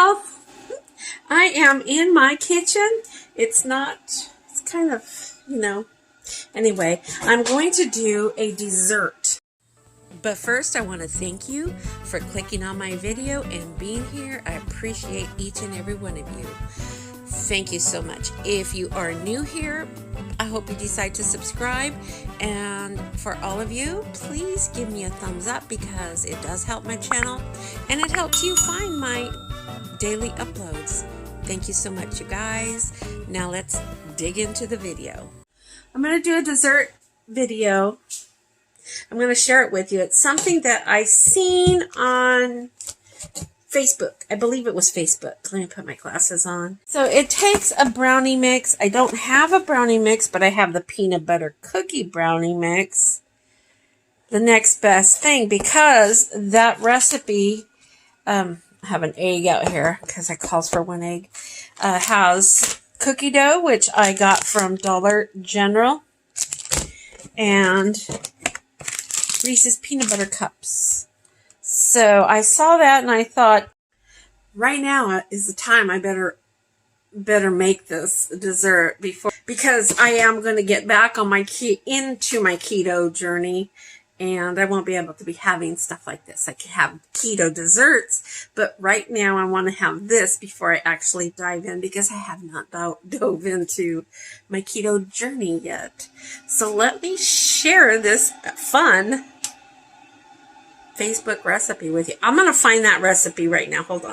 y'all. I am in my kitchen. It's kind of, Anyway, I'm going to do a dessert. But first, I want to thank you for clicking on my video and being here. I appreciate each and every one of you. Thank you so much. If you are new here, I hope you decide to subscribe. And for all of you, please give me a thumbs up because it does help my channel and it helps you find my daily uploads. Thank you so much, you guys. Now let's dig into the video. I'm going to do a dessert video. I'm going to share it with you. It's something that I seen on Facebook. I believe it was Facebook. Let me put my glasses on. So it takes a brownie mix. I don't have a brownie mix, but I have the peanut butter cookie brownie mix. The next best thing, because that recipe, I have an egg out here because it calls for 1 egg, has cookie dough, which I got from Dollar General, and Reese's peanut butter cups. So I saw that and I thought, right now is the time I better make this dessert because I am going to get back on into my keto journey, and I won't be able to be having stuff like this. I can have keto desserts, but right now I want to have this before I actually dive in because I have not dove into my keto journey yet. So let me share this fun Facebook recipe with you. I'm going to find that recipe right now. Hold on.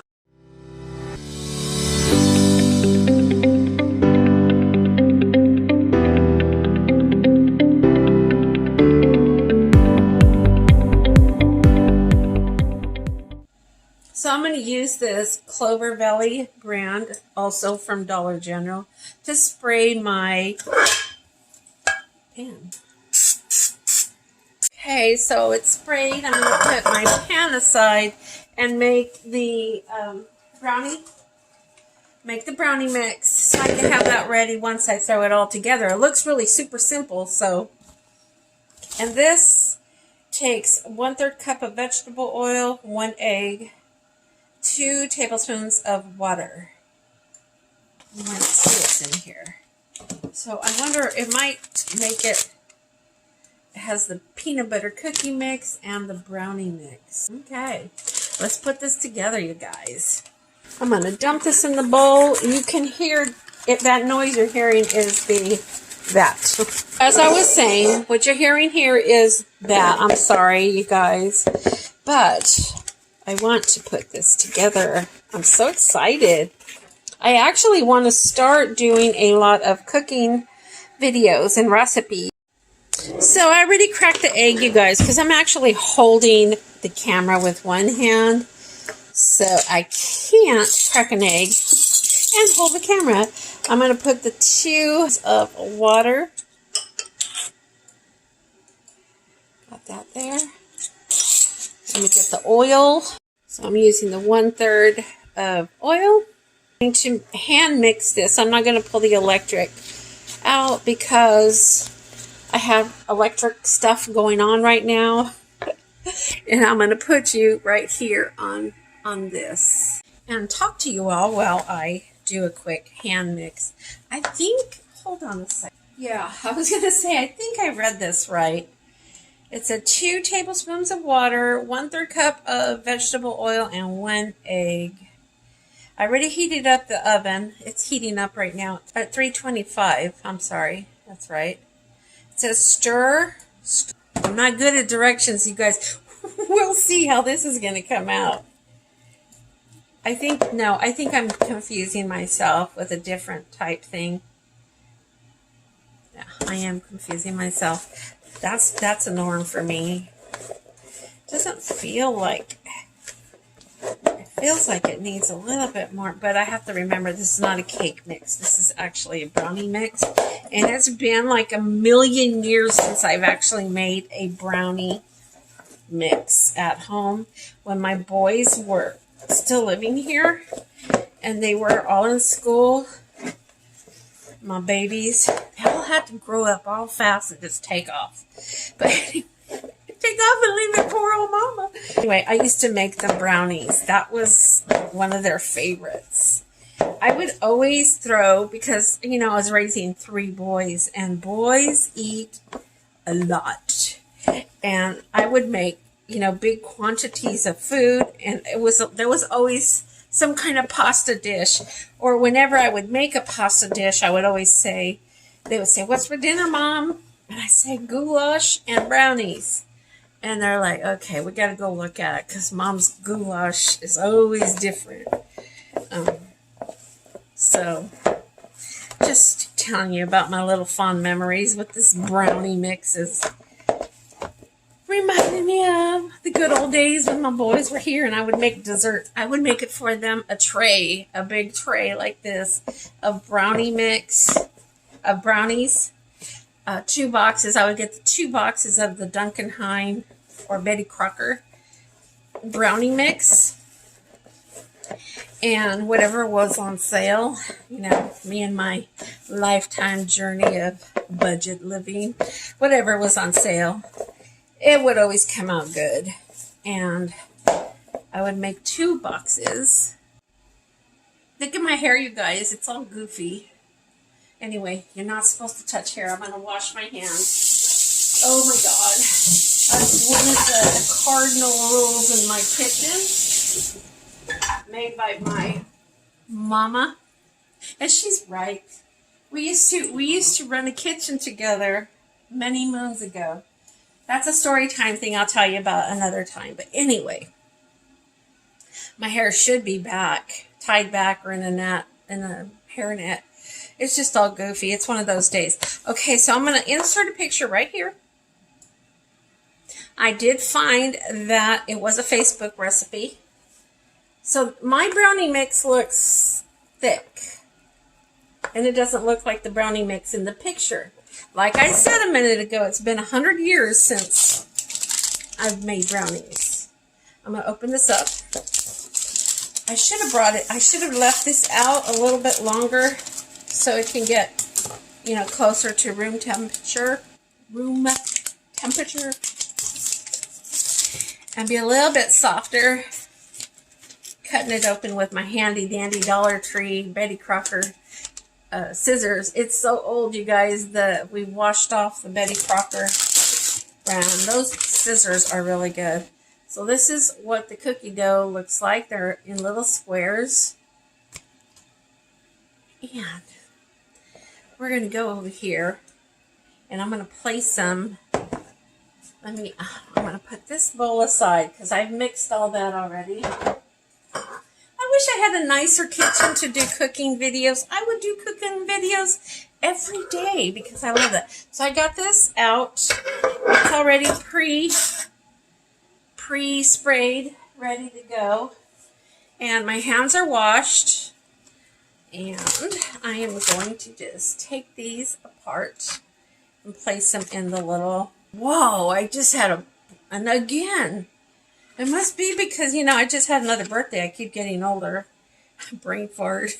So I'm going to use this Clover Valley brand, also from Dollar General, to spray my pan. Okay, so it's sprayed. I'm going to put my pan aside and make the brownie mix so I can have that ready once I throw it all together. It looks really super simple. And this takes 1/3 cup of vegetable oil, 1 egg, 2 tablespoons of water. I want to see what's in here. So I wonder, it might make it. It has the peanut butter cookie mix and the brownie mix. Okay, let's put this together, you guys. I'm going to dump this in the bowl. You can hear it. That noise you're hearing is that. As I was saying, what you're hearing here is that. I'm sorry, you guys. But I want to put this together. I'm so excited. I actually want to start doing a lot of cooking videos and recipes. So I already cracked the egg, you guys, because I'm actually holding the camera with one hand. So I can't crack an egg and hold the camera. I'm going to put the 2 of water. Got that there. Let me get the oil. So I'm using the 1/3 of oil. I'm going to hand mix this. I'm not going to pull the electric out because I have electric stuff going on right now. And I'm going to put you right here on this and talk to you all while I do a quick hand mix. I think, hold on a second. Yeah, I was going to say, I think I read this right. It's 2 tablespoons of water, 1/3 cup of vegetable oil, and 1 egg. I already heated up the oven. It's heating up right now at 325. I'm sorry. That's right. It says stir. I'm not good at directions, you guys. We'll see how this is going to come out. I think I'm confusing myself with a different type thing. Yeah, I am confusing myself. That's a norm for me. It doesn't feel like, it feels like it needs a little bit more, but I have to remember this is not a cake mix. This is actually a brownie mix. And it's been like 1,000,000 years since I've actually made a brownie mix at home. When my boys were still living here and they were all in school, my babies, they all had to grow up all fast and just take off. But anyway, take off and leave the poor old mama. Anyway, I used to make the brownies. That was one of their favorites. I would always throw, because, you know, I was raising 3 boys, and boys eat a lot. And I would make, you know, big quantities of food, and there was always some kind of pasta dish. Or whenever I would make a pasta dish, I would always say, they would say, "What's for dinner, Mom?" And I say, "Goulash and brownies." And they're like, "Okay, we got to go look at it, because Mom's goulash is always different." So, just telling you about my little fond memories with this brownie mix is reminding me of the good old days when my boys were here and I would make dessert. I would make it for them, a tray, a big tray like this of brownie mix, of brownies. 2 boxes. I would get the 2 boxes of the Duncan Hine or Betty Crocker brownie mix. And whatever was on sale, you know, me and my lifetime journey of budget living, whatever was on sale, it would always come out good. And I would make 2 boxes. Look at my hair, you guys. It's all goofy. Anyway, you're not supposed to touch hair. I'm going to wash my hands. Oh my God. That's one of the cardinal rules in my kitchen, made by my mama. And she's right. We used to run a kitchen together many moons ago. That's a story time thing I'll tell you about another time. But anyway, my hair should be back, tied back, or in a hair net. It's just all goofy. It's one of those days. Okay, so I'm going to insert a picture right here. I did find that it was a Facebook recipe. So my brownie mix looks thick. And it doesn't look like the brownie mix in the picture. Like I said a minute ago, it's been 100 years since I've made brownies. I'm going to open this up. I should have left this out a little bit longer so it can get, you know, closer to room temperature. And be a little bit softer. Cutting it open with my handy dandy Dollar Tree Betty Crocker scissors. It's so old, you guys, that we washed off the Betty Crocker brand. Those scissors are really good. So this is what the cookie dough looks like. They're in little squares. And we're going to go over here and I'm going to place them. I'm going to put this bowl aside because I've mixed all that already. I wish I had a nicer kitchen to do cooking videos. I would do cooking videos every day because I love that. So I got this out. It's already pre-sprayed, ready to go. And my hands are washed. And I am going to just take these apart and place them in the little... Whoa, I just had and again... It must be because, you know, I just had another birthday. I keep getting older. Brain fart.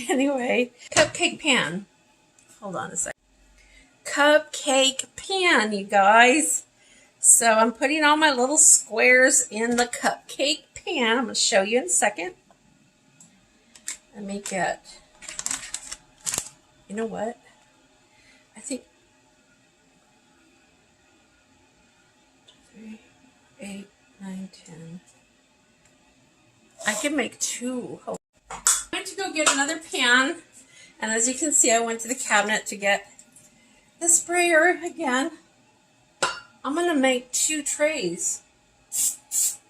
Anyway, cupcake pan. Hold on a second. Cupcake pan, you guys. So I'm putting all my little squares in the cupcake pan. I'm going to show you in a second. Let me get, you know what? I think 3, 8, 9, 10. I can make 2. I went to go get another pan, and as you can see, I went to the cabinet to get the sprayer again. I'm going to make 2 trays.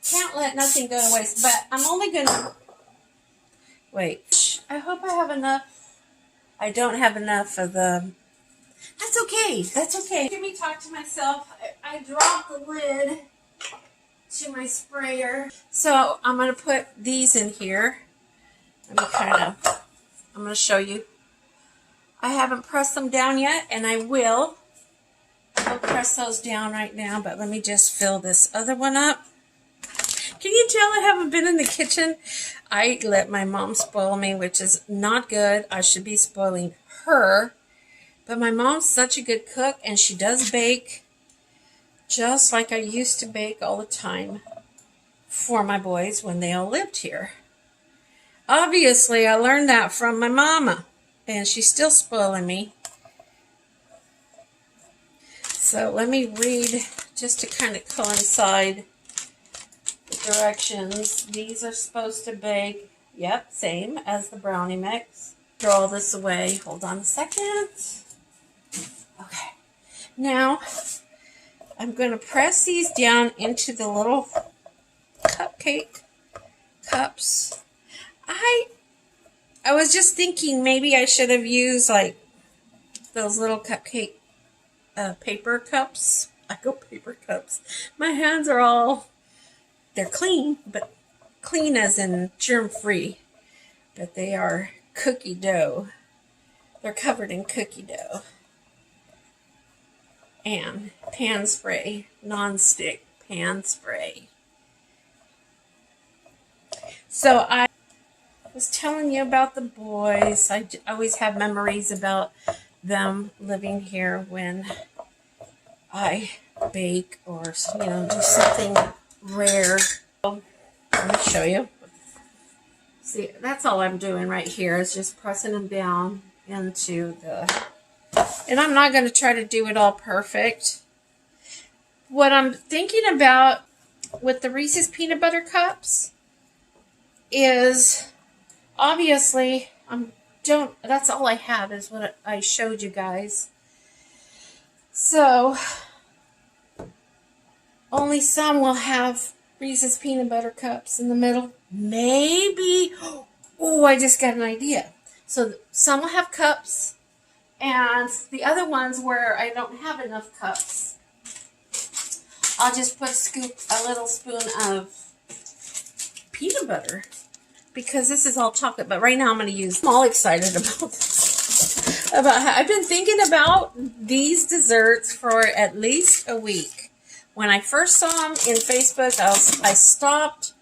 Can't let nothing go to waste, but I'm only going to... Wait. I hope I have enough. I don't have enough of the... That's okay. That's okay. Hear me talk to myself. I dropped the lid to my sprayer. So I'm going to put these in here. Let me I'm going to show you. I haven't pressed them down yet, and I will. I'll press those down right now, but let me just fill this other one up. Can you tell I haven't been in the kitchen? I let my mom spoil me, which is not good. I should be spoiling her. But my mom's such a good cook, and she does bake just like I used to bake all the time. for my boys when they all lived here. Obviously, I learned that from my mama, and she's still spoiling me. So let me read just to kind of coincide the directions. These are supposed to bake, yep, same as the brownie mix. Throw all this away. Hold on a second. Okay. Now, I'm going to press these down into the little cupcake cups. I was just thinking maybe I should have used like those little cupcake paper cups. I go paper cups. My hands are all, they're clean, but clean as in germ-free. But they are cookie dough. They're covered in cookie dough. And pan spray, non-stick pan spray. So I was telling you about the boys. I always have memories about them living here when I bake or, do something rare. Let me show you. See, that's all I'm doing right here is just pressing them down into the... And I'm not going to try to do it all perfect. What I'm thinking about with the Reese's peanut butter cups is obviously that's all I have is what I showed you guys. So only some will have Reese's peanut butter cups in the middle. Maybe. Oh, I just got an idea. So some will have cups, and the other ones where I don't have enough cups, I'll just put a little spoon of peanut butter, because this is all chocolate. But right now I'm going to use, I'm all excited about this. I've been thinking about these desserts for at least a week. When I first saw them in Facebook, I stopped.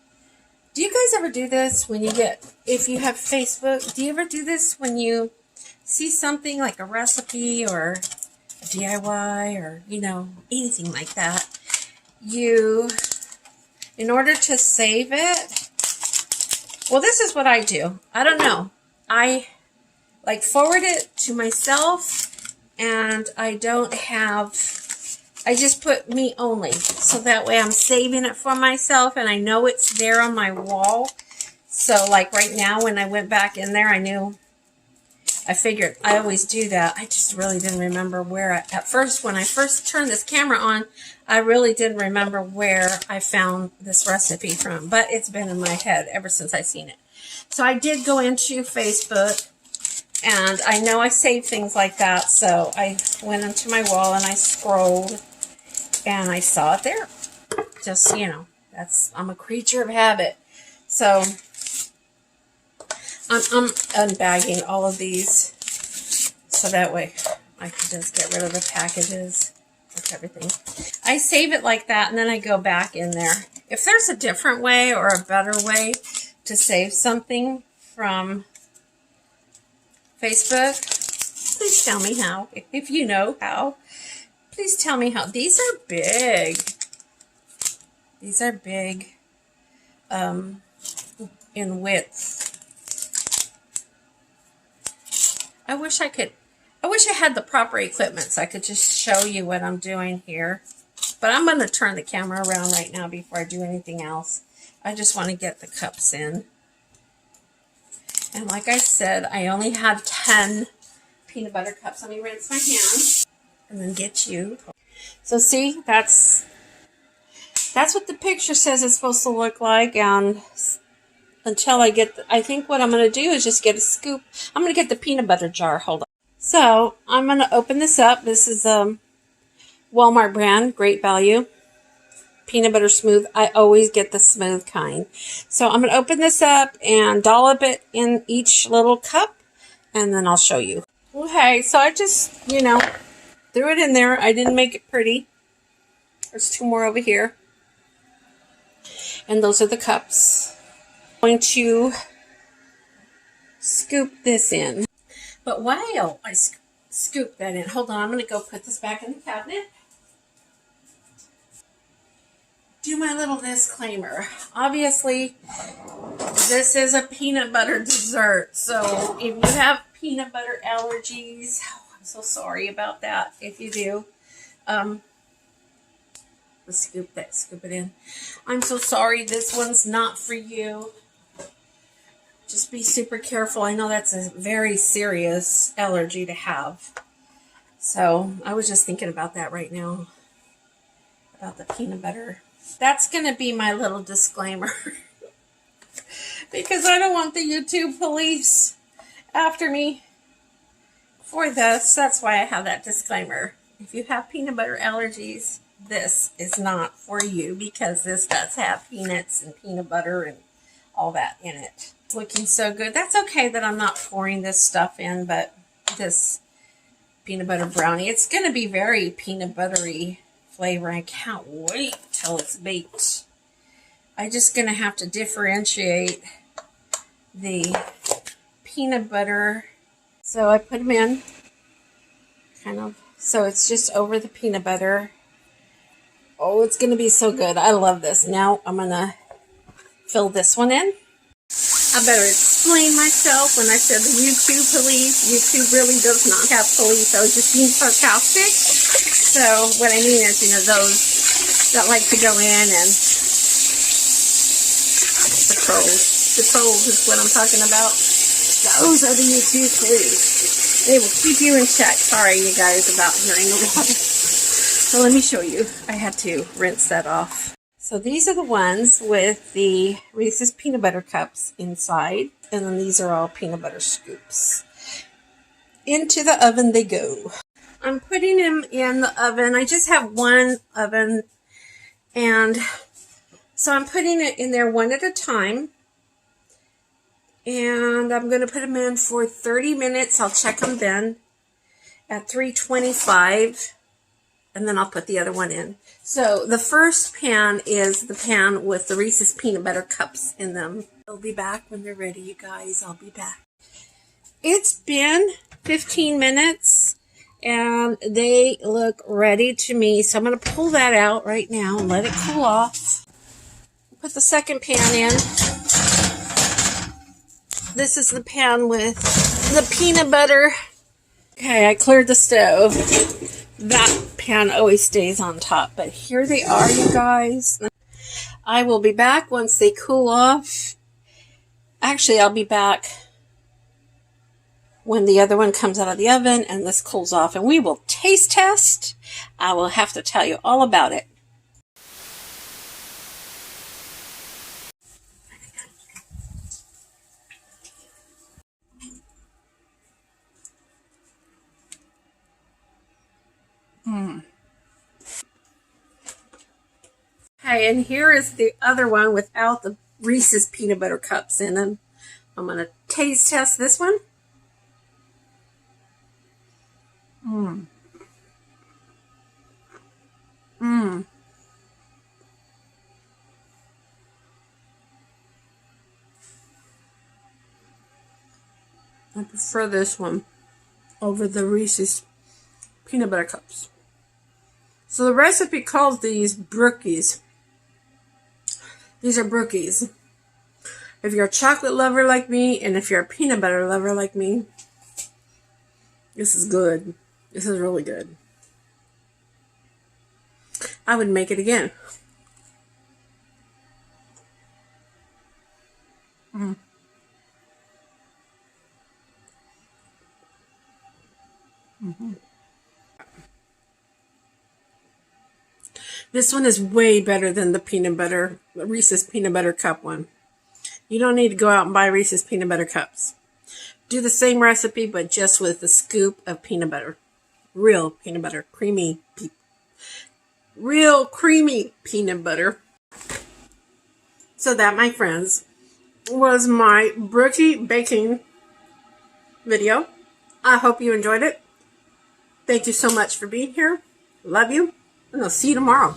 Do you guys ever do this when if you have Facebook, do you ever do this when you see something like a recipe or a DIY or, anything like that? In order to save it, well, this is what I do. I don't know. I forward it to myself, and I just put me only. So that way I'm saving it for myself, and I know it's there on my wall. So like right now when I went back in there, I figured I always do that. I just really didn't remember where, at first, when I first turned this camera on, I really didn't remember where I found this recipe from. But it's been in my head ever since I seen it. So I did go into Facebook, and I know I saved things like that. So I went into my wall and I scrolled, and I saw it there. Just, I'm a creature of habit. So I'm unbagging all of these, so that way I can just get rid of the packages with everything. I save it like that, and then I go back in there. If there's a different way or a better way to save something from Facebook, please tell me how. If you know how, please tell me how. These are big. These are big in width. I wish I had the proper equipment so I could just show you what I'm doing here. But I'm going to turn the camera around right now before I do anything else. I just want to get the cups in. And like I said, I only have 10 peanut butter cups. Let me rinse my hands and then get you. So see, that's what the picture says it's supposed to look like. And until I I think what I'm going to do is just get a scoop. I'm going to get the peanut butter jar. Hold on. So I'm going to open this up. This is Walmart brand, Great Value. Peanut butter smooth. I always get the smooth kind. So I'm going to open this up and dollop it in each little cup, and then I'll show you. Okay, so I just, threw it in there. I didn't make it pretty. There's 2 more over here. And those are the cups. I'm going to scoop this in. But while I scoop that in, hold on, I'm going to go put this back in the cabinet. do my little disclaimer. Obviously, this is a peanut butter dessert. So if you have peanut butter allergies, oh, I'm so sorry about that. If you do, let's scoop it in. I'm so sorry. This one's not for you. Just be super careful. I know that's a very serious allergy to have. So I was just thinking about that right now. About the peanut butter. That's going to be my little disclaimer. Because I don't want the YouTube police after me for this. That's why I have that disclaimer. If you have peanut butter allergies, this is not for you. Because this does have peanuts and peanut butter and all that in it. It's looking so good. That's okay that I'm not pouring this stuff in, but this peanut butter brownie, it's going to be very peanut buttery flavor. I can't wait till it's baked. I'm just going to have to differentiate the peanut butter. So I put them in, kind of, so it's just over the peanut butter. Oh, it's going to be so good. I love this. Now I'm going to fill this one in. I better explain myself when I said the YouTube police. YouTube really does not have police. I was just being sarcastic. So what I mean is, you know, those that like to go in and the trolls is what I'm talking about. Those are the YouTube police. They will keep you in check. Sorry, you guys, about hearing the water. So let me show you. I had to rinse that off. So these are the ones with the Reese's peanut butter cups inside. And then these are all peanut butter scoops. Into the oven they go. I'm putting them in the oven. I just have one oven. And so I'm putting it in there one at a time. And I'm going to put them in for 30 minutes. I'll check them then at 325. And then I'll put the other one in. So the first pan is the pan with the Reese's peanut butter cups in them. I'll be back when they're ready, you guys. I'll be back. It's been 15 minutes and they look ready to me. So I'm going to pull that out right now and let it cool off. Put the second pan in. This is the pan with the peanut butter. Okay, I cleared the stove. That pan always stays on top, but here they are, you guys. I will be back once they cool off. Actually, I'll be back when the other one comes out of the oven and this cools off, and we will taste test. I will have to tell you all about it. Okay, and here is the other one without the Reese's peanut butter cups in them. I'm going to taste test this one. I prefer this one over the Reese's peanut butter cups. So the recipe calls these Brookies. These are Brookies. If you're a chocolate lover like me, and if you're a peanut butter lover like me, this is good. This is really good. I would make it again. This one is way better than the Reese's peanut butter cup one. You don't need to go out and buy Reese's peanut butter cups. Do the same recipe, but just with a scoop of peanut butter. Real peanut butter. Real creamy peanut butter. So that, my friends, was my Brookie baking video. I hope you enjoyed it. Thank you so much for being here. Love you. And I'll see you tomorrow.